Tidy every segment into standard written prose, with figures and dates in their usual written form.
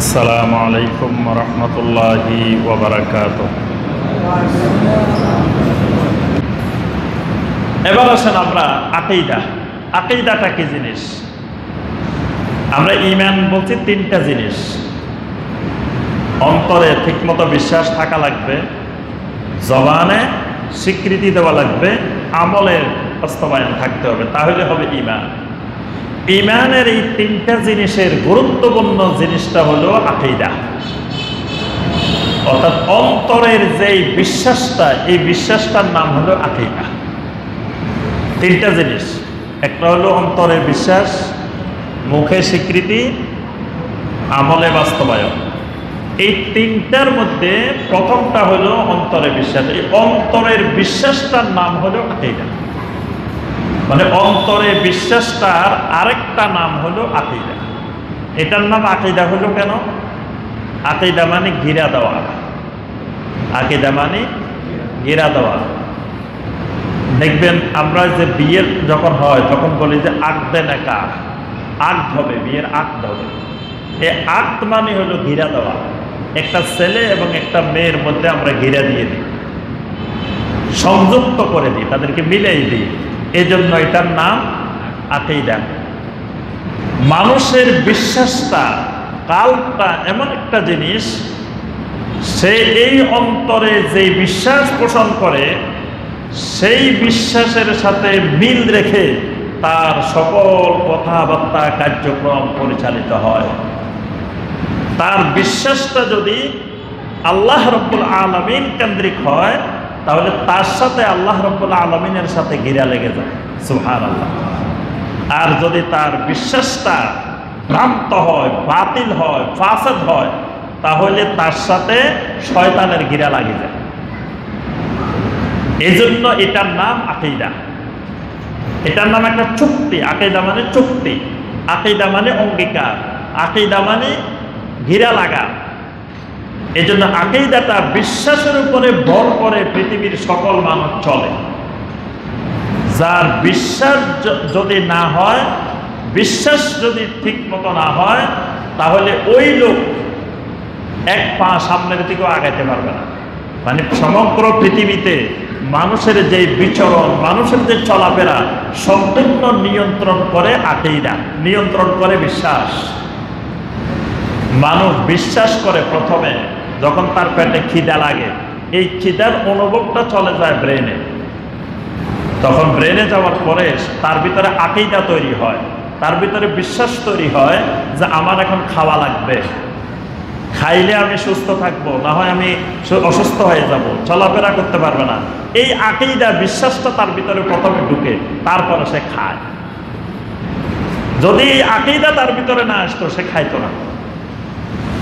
আসসালামু আলাইকুম ওয়া রাহমাতুল্লাহি ওয়া বারাকাতুহু। এবার আসেন আমরা আকীদাটা কি জিনিস? আমরা ঈমান বলছি তিনটা জিনিস। অন্তরে ঠিকমতো বিশ্বাস থাকা লাগবে, জবানে স্বীকৃতি দেওয়া লাগবে, আমলের বাস্তবায়ন থাকতে হবে, তাহলে হবে ঈমান। ঈমানের এই তিনটা জিনিসের গুরুত্বপূর্ণ জিনিসটা হলো আকীদা, অর্থাৎ অন্তরের যে বিশ্বাসটা, এই বিশ্বাসটার নাম হলো আকীদা। তিনটা জিনিস, একটা হলো অন্তরের বিশ্বাস, মুখে স্বীকৃতি, আমলে বাস্তবায়ন। এই তিনটার মধ্যে প্রথমটা হলো অন্তরের বিশ্বাস। এই অন্তরের বিশ্বাসটার নাম হলো আকীদা, মানে অন্তরে বিশ্বাসটার আরেকটা নাম হলো আকীদা। এটার নাম আকীদা হলো কেন? আকীদা মানে ঘিরা দেওয়া, আকীদা মানে ঘিরা দেওয়া। দেখবেন আমরা যে বিয়ের যখন হয় তখন বলি যে আকদে নেকাহ, আকদ হবে, বিয়ের আকদ হবে। এই আকদ মানে হলো ঘিরা দেওয়া। একটা ছেলে এবং একটা মেয়ের মধ্যে আমরা ঘিরা দিয়ে দিই, সংযুক্ত করে দিই, তাদেরকে মিলাই দিই, এজন্য এটার নাম আকীদা। মানুষের বিশ্বাসটা, কালটা এমন একটা জিনিস, সে এই অন্তরে যে বিশ্বাস পোষণ করে, সেই বিশ্বাসের সাথে মিল রেখে তার সকল কথাবার্তা কার্যক্রম পরিচালিত হয়। তার বিশ্বাসটা যদি আল্লাহ রাব্বুল আলামিন কেন্দ্রিক হয়, তাহলে তার সাথে আল্লাহ রাব্বুল আলামিনের সাথে ঘিরা লেগে যায়, সুবহানাল্লাহ। আর যদি তার বিশ্বাসটা ভ্রান্ত হয়, বাতিল হয়, ফাসাদ হয়, তাহলে তার সাথে শয়তানের ঘিরা লাগে যায়। এই জন্য এটার নাম আকীদা। এটার নাম একটা চুক্তি। আকীদা মানে চুক্তি, আকীদা মানে অঙ্গীকার, আকীদা মানে ঘিরা লাগা। এই জন্য আকীদাটা বিশ্বাসের উপরে ভর করে পৃথিবীর সকল মানুষ চলে। যার বিশ্বাস যদি না হয়, বিশ্বাস যদি ঠিক মতো না হয়, তাহলে ওই লোক এক পা সামনের দিকেও আগাইতে পারবে না। মানে সমগ্র পৃথিবীতে মানুষের যে বিচরণ, মানুষের যে চলাফেরা, সম্পূর্ণ নিয়ন্ত্রণ করে আকীদা, নিয়ন্ত্রণ করে বিশ্বাস। মানুষ বিশ্বাস করে প্রথমে, যখন তার পেটে খিদা লাগে, এই খিদার অনুভবটা চলে যায় ব্রেনে। তখন ব্রেনে যাওয়ার পরে তার ভিতরে আকীদা তৈরি হয়, তার ভিতরে বিশ্বাস তৈরি হয় যে আমার এখন খাওয়া লাগবে, খাইলে আমি সুস্থ থাকবো, না হয় আমি অসুস্থ হয়ে যাব, চলাফেরা করতে পারবে না। এই আকীদা, বিশ্বাসটা তার ভিতরে প্রথমে ঢুকে, তারপরে সে খায়। যদি এই আকীদা তার ভিতরে না আসতো, সে খাইতো না,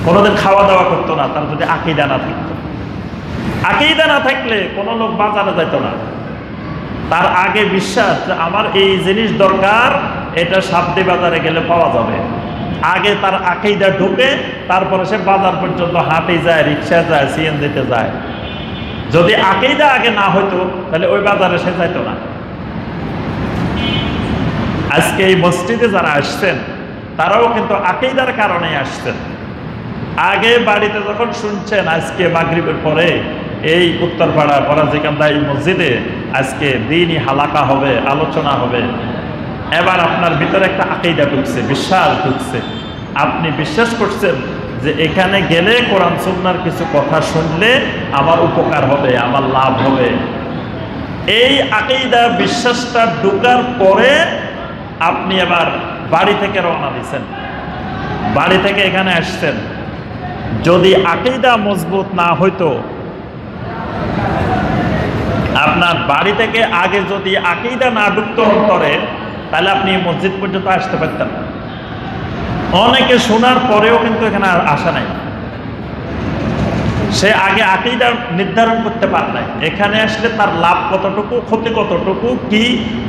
কোনোদিন খাওয়া দাওয়া করতো না, তার যদি আকীদা না থাকতো। আকীদা না থাকলে কোনো লোক বাজারে যেত না। তার আগে বিশ্বাস যে আমার এই জিনিস দরকার, এটা সাবদি বাজারে গেলে পাওয়া যাবে। আগে তার আকীদা ঢুকে, তারপরে সে বাজার পর্যন্ত হাঁটে যায়, রিক্সা যায়, সিএনজিতে যায়। যদি আকীদা আগে না হইতো, তাহলে ওই বাজারে সে যাইতো না। আজকে এই মসজিদে যারা আসছেন, তারাও কিন্তু আকীদার কারণে আসছেন। আগে বাড়িতে যখন শুনছেন আজকে মাগরিবের পরে এই উত্তরপাড়া পরাজিকান্দা এই মসজিদে আজকে দ্বীনি হালাকা হবে, আলোচনা হবে, এবার আপনার ভিতরে একটা আকীদা ঢুকছে, বিশ্বাস ঢুকছে। আপনি বিশ্বাস করছেন যে এখানে গেলে কোরআন সুন্নাহর কিছু কথা শুনলে আমার উপকার হবে, আমার লাভ হবে। এই আকীদা, বিশ্বাসটা ঢুকার পরে আপনি এবার বাড়ি থেকে রওনা দিচ্ছেন, বাড়ি থেকে এখানে আসছেন। যদি আকীদা মজবুত না হইতো, আপনার বাড়ি থেকে আগে যদি আকীদা না ঢুকতো অন্তরে, তাহলে আপনি মসজিদ পর্যন্ত আসতে পারতেন। অনেকে শোনার পরেও কিন্তু এখানে আসা নাই, সে আগে আকীদা নির্ধারণ করতে পারে নাই। এখানে আসলে তার লাভ কতটুকু, ক্ষতি কতটুকু, কি,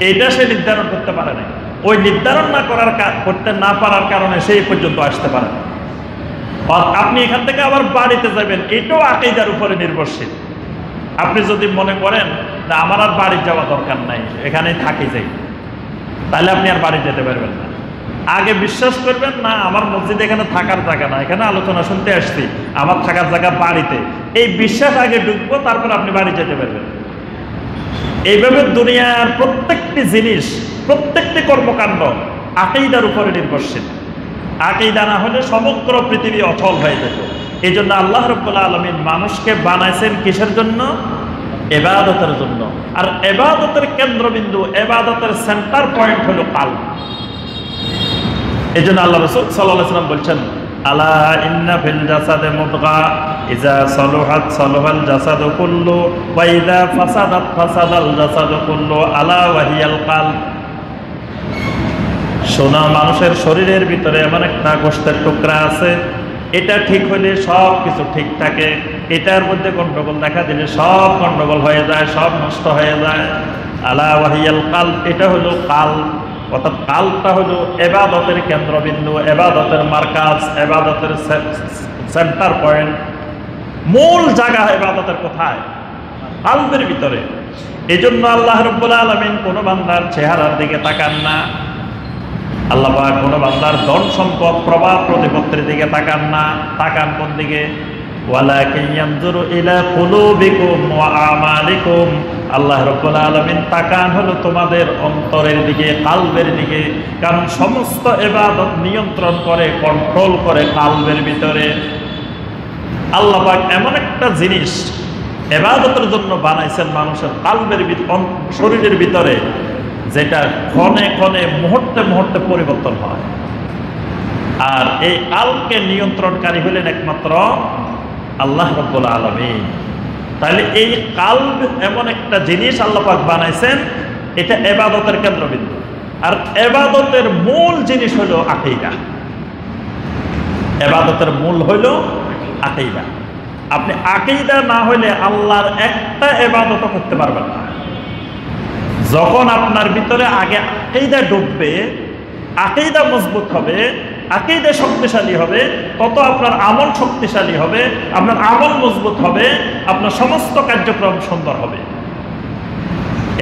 এটা সে নির্ধারণ করতে পারে নাই। ওই নির্ধারণ করতে না পারার কারণে সেই পর্যন্ত আসতে পারে না। আপনি এখান থেকে আবার বাড়িতে যাবেন, এটাও আকীদার উপরে নির্ভরশীল। আপনি যদি মনে করেন যে আমার আর বাড়ি যাওয়া দরকার নাই, এখানেই থাকি যাই, তাহলে আপনি আর বাড়ি যেতে পারবেন না। আগে বিশ্বাস করবেন না আমার মসজিদ এখানে থাকার জায়গা না, এখানে আলোচনা শুনতে আসছি, আমার থাকার জায়গা বাড়িতে, এই বিশ্বাস আগে ঢুকবো, তারপর আপনি বাড়ি যেতে পারবেন। এইভাবে দুনিয়ার প্রত্যেকটি জিনিস, প্রত্যেকটি কর্মকাণ্ড আকীদার উপরে নির্ভরশীল। আকীদা না হলে সমগ্র পৃথিবী অচল হয়ে যেত। এই জন্য আল্লাহ রাব্বুল আলামিন মানুষকে বানাইছেন কিসের জন্য? ইবাদতের জন্য। আর ইবাদতের কেন্দ্রবিন্দু, ইবাদতের সেন্টার পয়েন্ট হলো কালব। এই জন্য আল্লাহ রাসূল সাল্লাল্লাহু আলাইহি ওয়াসাল্লাম বলছেন, আলা ইন্না ফিল জাসাদে মুদগা ইযা সালুহাত সালুহাল জাসাদু কুল্লু ওয়া ইযা ফাসাদাত ফাসাদাল জাসাদু কুল্লু আলা ওয়া হিয়াল কালব। শোনা, মানুষের শরীরের ভিতরে এমন একটা গোশতের টুকরা আছে, এটা ঠিক হলে সব কিছু ঠিক থাকে, এটার মধ্যে গন্ডগোল দেখা দিলে সব গন্ডগোল হয়ে যায়, সব নষ্ট হয়ে যায়। আলা ওয়া হিয়াল কালব, এটা হলো কালব। অর্থাৎ কালবটা হলো ইবাদতের কেন্দ্রবিন্দু, ইবাদতের মারকাজ, ইবাদতের সেন্টার পয়েন্ট। মূল জায়গা ইবাদতের কোথায়? কালবের ভিতরে। এই জন্য আল্লাহ রাব্বুল আলামিন কোনো বান্দার চেহারার দিকে তাকান না, আল্লাহ পাক কোনো বান্দার ধন সম্পদ প্রভাব প্রতিপত্তির দিকে তাকান না। তাকান কোন দিকে? ওয়ালাকিন ইয়ানজুরু ইলা কুলুবিকুম ওয়া আমালিকুম। আল্লাহ রাব্বুল আলামিন তাকান হলো তোমাদের অন্তরের দিকে, কালবের দিকে। কারণ সমস্ত ইবাদত নিয়ন্ত্রণ করে, কন্ট্রোল করে কালবের ভিতরে। আল্লাহ পাক এমন একটা জিনিস ইবাদতের জন্য বানাইছেন মানুষের কালবের শরীরের ভিতরে, যেটা ক্ষণে ক্ষণে মুহূর্তে মুহূর্তে পরিবর্তন হয়। আর এই কালকে নিয়ন্ত্রণকারী হলেন একমাত্র আল্লাহ রাব্বুল আলামিন। তাহলে এই কালব এমন একটা জিনিস আল্লাহ পাক বানাইছেন, এটা ইবাদতের কেন্দ্রবিন্দু। আর ইবাদতের মূল জিনিস হলো আকীদা। ইবাদতের মূল হলো আকীদা। আপনি আকীদা না হলে আল্লাহর একটা ইবাদতও করতে পারবেন না। যখন আপনার ভিতরে আগে আকীদা ঢুকবে, আকীদা মজবুত হবে, আকীদা শক্তিশালী হবে, তত আপনার আমল শক্তিশালী হবে, আপনার আমল মজবুত হবে, আপনার সমস্ত কার্যক্রম সুন্দর হবে।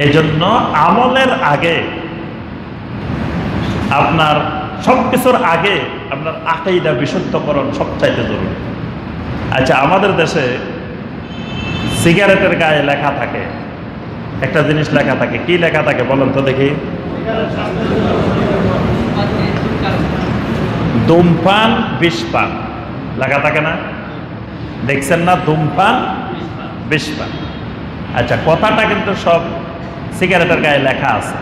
এই জন্য আমলের আগে, আপনার সবকিছুর আগে আপনার আকীদা বিশুদ্ধকরণ সবচাইতে জরুরি। আচ্ছা, আমাদের দেশে সিগারেটের গায়ে লেখা থাকে, একটা জিনিস লেখা থাকে, কি লেখা থাকে বলেন তো দেখি? ধূমপান বিষপান লেখা থাকে না? দেখছেন না? ধূমপান বিষপান। আচ্ছা, কথাটা কিন্তু সব সিগারেটের গায়ে লেখা আছে।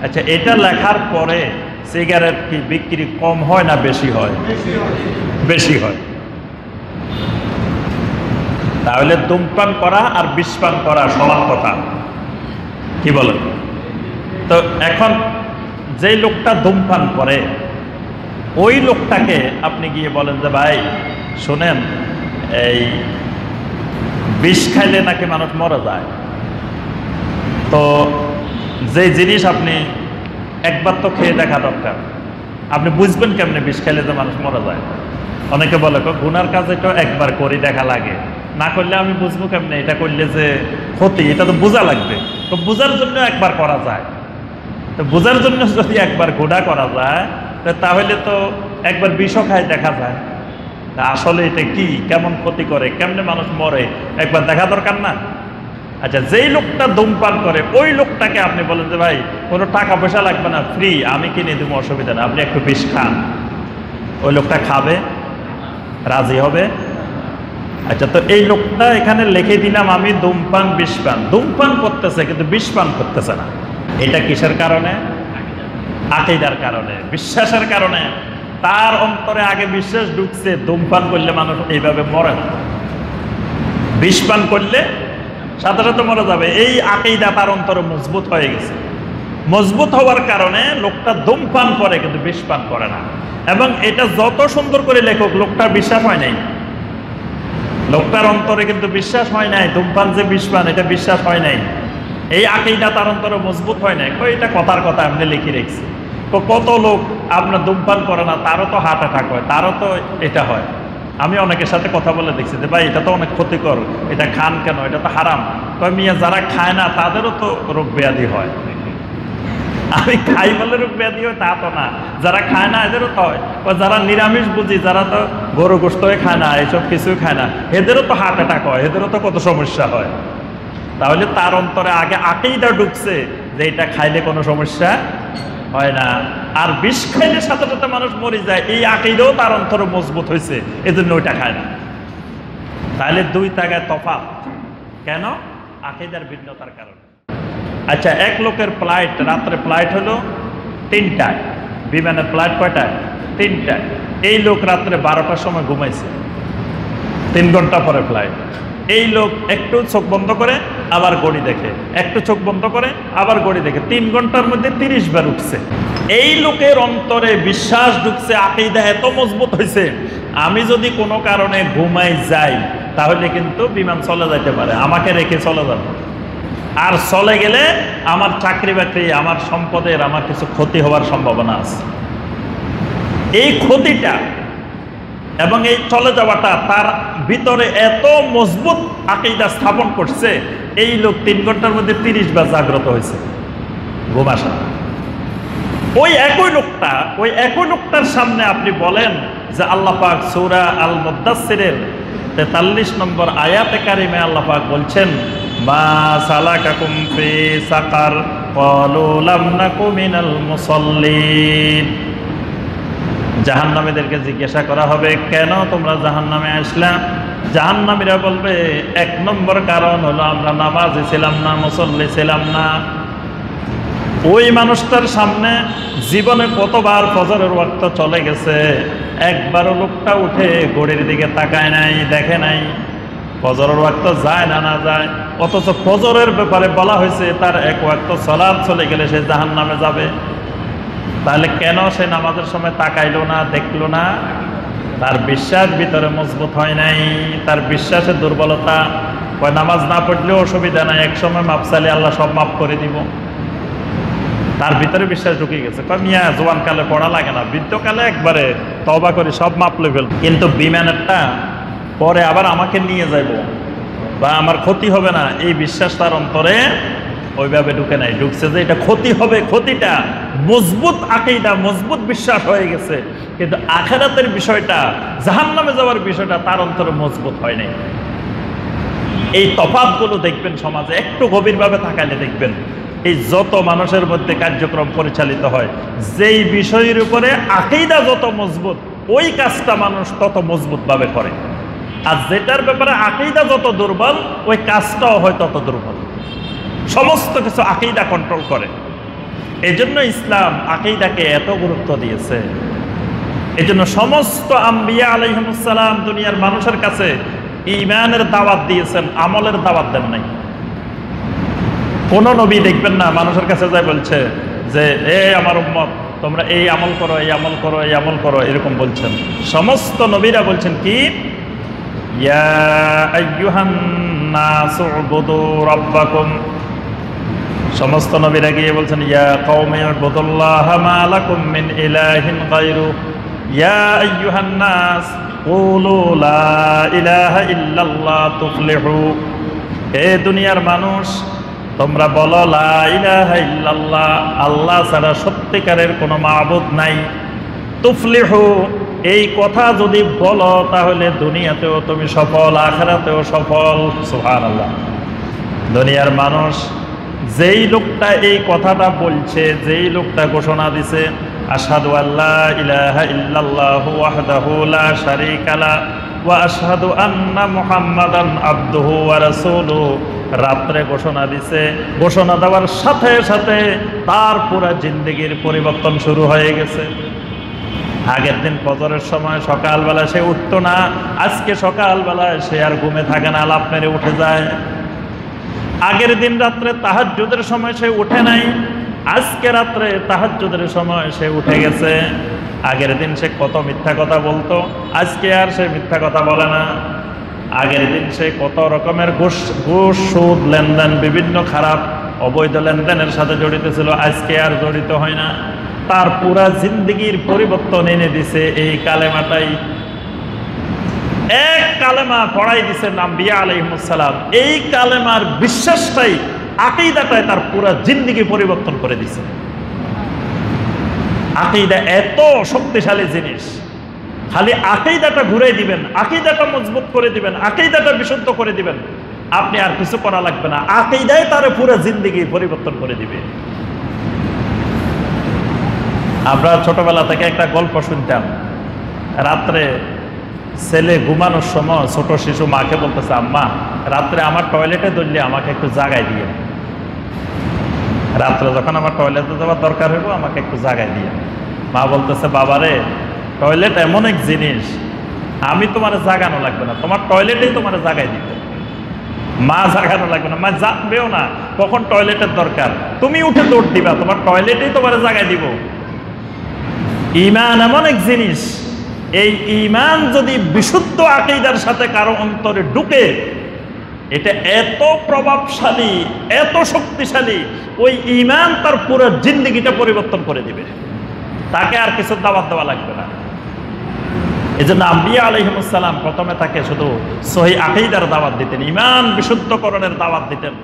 আচ্ছা, এটা লেখার পরে সিগারেট কি বিক্রি কম হয় না বেশি হয়? বেশি হয়। তাহলে ধূমপান করা আর বিষপান করা সমান কথা, কি বলেন? তো এখন যেই লোকটা ধূমপান করে, ওই লোকটাকে আপনি গিয়ে বলেন যে ভাই শোনেন, এই বিষ খাইলে নাকি মানুষ মরে যায়। তো যে জিনিস আপনি একবার তো খেয়ে দেখা দরকার, আপনি বুঝবেন কেমনে বিষ খাইলে যে মানুষ মরে যায়? অনেকে বলে গুনার কাজ এটা একবার করি দেখা লাগে, না করলে আমি বুঝবো কেমনে এটা করলে যে ক্ষতি, এটা তো বোঝা লাগবে। তো বোঝার জন্য একবার করা যায়। তো বোঝার জন্য যদি একবার গুনাহ করা যায়, তাহলে তো একবার বিষও খায় দেখা যায় আসলে এটা কি, কেমন ক্ষতি করে, কেমনে মানুষ মরে, একবার দেখা দরকার না? আচ্ছা, যেই লোকটা ধূমপান করে ওই লোকটাকে আপনি বলেন যে ভাই কোনো টাকা পয়সা লাগবে না, ফ্রি, আমি কিনে দেবো, অসুবিধা না, আপনি একটু বিষ খান। ওই লোকটা খাবে? রাজি হবে? আচ্ছা, তো এই লোকটা এখানে লিখে দিলাম আমি ধূমপান বিষপান, ধূমপান করতেছে কিন্তু বিষপান করতেছে না। এটা কিসের কারণে? আকীদার কারণে, বিশ্বাসের কারণে। তার অন্তরে আগে বিশ্বাস ঢুকছে ধূমপান করলে মানুষ এইভাবে মরে না, বিষপান করলে সাথে সাথে মরে যাবে। এই আকীদা তার অন্তরে মজবুত হয়ে গেছে। মজবুত হওয়ার কারণে লোকটা ধূমপান করে কিন্তু বিষপান করে না। এবং এটা যত সুন্দর করে লেখক, লোকটার বিশ্বাস হয় নাই, লোকটার অন্তরে কিন্তু বিশ্বাস হয় নাই ধূমপান যে বিষপান, এটা বিশ্বাস হয় নাই। এই আকীদা তার অন্তরে মজবুত হয় নাই। এটা কথার কথা আপনি লিখে রেখেছি। তো কত লোক আপনার ধূমপান করে না, তারও তো হার্ট অ্যাটাক হয়, তারও তো এটা হয়। আমি অনেকের সাথে কথা বলে দেখছি যে ভাই এটা তো অনেক ক্ষতিকর, এটা খান কেন, এটা তো হারাম। তবে মিয়া যারা খায় না তাদেরও তো রোগ ব্যাধি হয়। আমি খাই বলে রোগ ব্যাধি হয় তা তো না, যারা খায় না এদেরও তো হয়, যারা নিরামিষ বুঝি, যারা তো গরু গোশত খায় না, এইসব কিছুই খায় না, এদেরও তো হার্ট অ্যাটাক হয়, এদেরও তো কত সমস্যা হয়। তাহলে তার অন্তরে আগে আকীদা ঢুকছে যে এটা খাইলে কোনো সমস্যা হয় না, আর বিষ খাইলে সাথে সাথে মানুষ মরে যায়, এই আকীদাও তার অন্তরে মজবুত হয়েছে, এজন্য ওইটা খায় না। তাহলে দুই জায়গায় তফাৎ কেন? আকীদার ভিন্নতার কারণে। আচ্ছা, এক লোকের ফ্লাইট, রাত্রে ফ্লাইট হলো 3টায়, বিমানের ফ্লাইট কয়টায়? 3টায়। এই লোক রাত্রে 12টার সময় ঘুমাইছে, 3 ঘন্টা পরে ফ্লাইট। এই লোক একটু চোখ বন্ধ করে আবার ঘড়ি দেখে, একটু চোখ বন্ধ করে আবার ঘড়ি দেখে, 3 ঘন্টার মধ্যে 30 বার উঠছে। এই লোকের অন্তরে বিশ্বাস ঢুকছে, আকীদা এত মজবুত হয়েছে, আমি যদি কোনো কারণে ঘুমাই যাই তাহলে কিন্তু বিমান চলে যেতে পারে, আমাকে রেখে চলে যাবে, আর চলে গেলে আমার চাকরি বাকরি, আমার সম্পদের, আমার কিছু ক্ষতি হওয়ার সম্ভাবনা আছে। এই ক্ষতিটা এবং এই চলে যাওয়াটা তার ভিতরে এত মজবুত আকীদা স্থাপন করছে, এই লোক 3 ঘন্টার মধ্যে 30 বার জাগ্রত হয়েছে ঘুম আসা। ওই একই লোকটার সামনে আপনি বলেন যে আল্লাহ পাক সূরা আল মুদ্দাসসিরের 43 নম্বর আয়াতে কারিমে আল্লাহ পাক বলছেন, মা সালাকাকুম ফি সাকার ক্বালু লাম নাকু মিনাল মুসাল্লিন। জাহান্নামীদেরকে জিজ্ঞাসা করা হবে, কেন তোমরা জাহান্নামে আসলা? জাহান্নামীরা বলবে, 1 নম্বর কারণ হলো আমরা নামাজি ছিলাম না, মুসল্লি ছিলাম না। ওই মানুষটার সামনে জীবনে কতবার ফজরের ওয়াক্ত চলে গেছে, একবারও লোকটা উঠে ঘড়ির দিকে তাকায় নাই, দেখে নাই ফজরের ওয়াক্ত যায় না যায়, অথচ ফজরের ব্যাপারে বলা হয়েছে তার 1 ওয়াক্ত সালাত চলে গেলে সে জাহান্নামে যাবে। তাহলে কেন সে নামাজের সময় তাকাইলো না, দেখলো না? তার বিশ্বাস ভিতরে মজবুত হয় নাই, তার বিশ্বাসের দুর্বলতা। নামাজ না পড়লেও অসুবিধা নাই, একসময় মাপ চাইলে আল্লাহ সব মাফ করে দিব। তার ভিতরে বিশ্বাস ঢুকে গেছে, মিয়া জোয়ানকালে পড়া লাগে না, বৃদ্ধকালে একবারে তওবা করে সব মাপ লেভেল। কিন্তু বিমানেরটা পরে আবার আমাকে নিয়ে যাইব বা আমার ক্ষতি হবে না, এই বিশ্বাস তার অন্তরে ওইভাবে ঢুকে নাই। ঢুকছে যে এটা ক্ষতি হবে, ক্ষতিটা মজবুত আকীদা, মজবুত বিশ্বাস হয়ে গেছে, কিন্তু আখিরাতের বিষয়টা, জাহান্নামে যাওয়ার বিষয়টা তার অন্তরে মজবুত হয় নাই। এই তফাৎগুলো দেখবেন সমাজে, একটু গভীরভাবে তাকালে দেখবেন, এই যত মানুষের মধ্যে কার্যক্রম পরিচালিত হয়, যেই বিষয়ের উপরে আকীদা যত মজবুত, ওই কাজটা মানুষ তত মজবুতভাবে করে, আর যেটার ব্যাপারে আকীদা যত দুর্বল, ওই কাজটাও হয় তত দুর্বল। সমস্ত কিছু আকীদা কন্ট্রোল করে। এজন্য ইসলাম আকীদাকে এত গুরুত্ব দিয়েছে। এজন্য সমস্ত আম্বিয়া আলাইহিমুস সালাম দুনিয়ার মানুষের কাছে ঈমানের দাওয়াত দিয়েছেন, আমলের দাওয়াত দেন নাই। কোন নবী দেখবেন না মানুষের কাছে যায় বলছে যে আমার উম্মত তোমরা এই আমল করো, এই আমল করো, এই আমল করো, এরকম বলছেন। সমস্ত নবীরা বলছেন কি, ইয়া আইয়ুহান নাসু উবুদু রাব্বাকুম। সমস্ত নবীরা গিয়ে বলছেন, ইয়া কওমি উবুদুল্লাহ মা লাকুম মিন ইলাহিন গায়রু, ইয়া আইয়ুহান নাস কুলু লা ইলাহা ইল্লাল্লাহ তুফলিহু। হে দুনিয়ার মানুষ, তোমরা বলো লা ইলাহা ইল্লাল্লাহ, আল্লাহ ছাড়া সত্যিকারের কোনো মাবুদ নাই। তুফলিহু, এই কথা যদি বলো তাহলে দুনিয়াতেও তুমি সফল, আখিরাতেও সফল। সুবহানাল্লাহ। দুনিয়ার মানুষ, যেই লোকটা এই কথাটা বলছে, যেই লোকটা ঘোষণা দিছে আশহাদু আল্লা ইলাহা ইল্লাল্লাহু ওয়াহদাহু লা শারীকা লাহু ওয়া আশহাদু আন্না মুহাম্মাদান আবদুহু ওয়া রাসূলুহু, রাত্রে ঘোষণা দিছে, ঘোষণা দেওয়ার সাথে সাথে তার পুরো জিন্দেগির পরিবর্তন শুরু হয়ে গেছে। আগের দিন ফজরের সময় সকালবেলা সে উঠতো না, আজকে সকালবেলায় সে আর ঘুমে থাকে না, আলাপ মেরে উঠে যায়। আগের দিন রাত্রে তাহাজ্জুদের সময় সে উঠে নাই, আজকে রাত্রে তাহাজ্জুদের সময় সে উঠে গেছে। আগের দিন সে কত মিথ্যা কথা বলতো, আজকে আর সে মিথ্যা কথা বলে না। আগের দিন সে কত রকমের ঘুষ সুদ লেনদেন, বিভিন্ন খারাপ অবৈধ লেনদেনের সাথে জড়িত ছিল, আজকে আর জড়িত হয় না। তার পুরা জিন্দেগির পরিবর্তন এনে দিছে এই কালেমাটাই। এক কালেমা পড়াই দিছেন আম্বিয়া আলাইহিমুস সালাম, এই কালেমার বিশ্বাসটাই, আকীদাটাই তার পুরা জিন্দেগি পরিবর্তন করে দিছে। আকীদা এত শক্তিশালী জিনিস, খালি আকীদাটা ঘুরে দিবেন, আকীদাটা মজবুত করে দিবেন, আকীদাটা বিশুদ্ধ করে দিবেন, আপনি আর কিছু করা লাগবে না। আকীদাই তার পুরো জিন্দেগি পরিবর্তন করে দিবে। আমরা ছোটবেলা থেকে একটা গল্প শুনতাম, রাত্রে ছেলে ঘুমানোর সময় ছোট শিশু মাকে বলতেছে, আম্মা রাত্রে আমার টয়লেটে ধরলে আমাকে একটু জাগায় দিয়ে, রাত্রে যখন আমার টয়লেটে যাওয়ার দরকার হইব আমাকে একটু জাগায় দিয়ে। মা বলতেছে, বাবারে টয়লেট এমন এক জিনিস, আমি তোমার জাগানো লাগবে না, তোমার টয়লেটেই তোমার জাগায় দিবে। মা জাগানো লাগবে না, মা জানবেও না কখন টয়লেটের দরকার, তুমি উঠে দৌড় দিবা, তোমার টয়লেটেই তোমার জাগায় দিব। ঈমান এমন এক জিনিস, এই ঈমান যদি বিশুদ্ধ আকীদার সাথে কারো অন্তরে ঢুকে, এটা এত প্রভাবশালী, এত শক্তিশালী, ওই ঈমান তার পুরো জিন্দেগিটা পরিবর্তন করে দিবে, তাকে আর কিছু দাওয়াত দেওয়া লাগবে না। এই জন্য আম্বিয়া আলাইহিমুস সালাম প্রথমে তাকে শুধু সহিহ আকীদার দাওয়াত দিতেন, ঈমান বিশুদ্ধকরণের দাওয়াত দিতেন।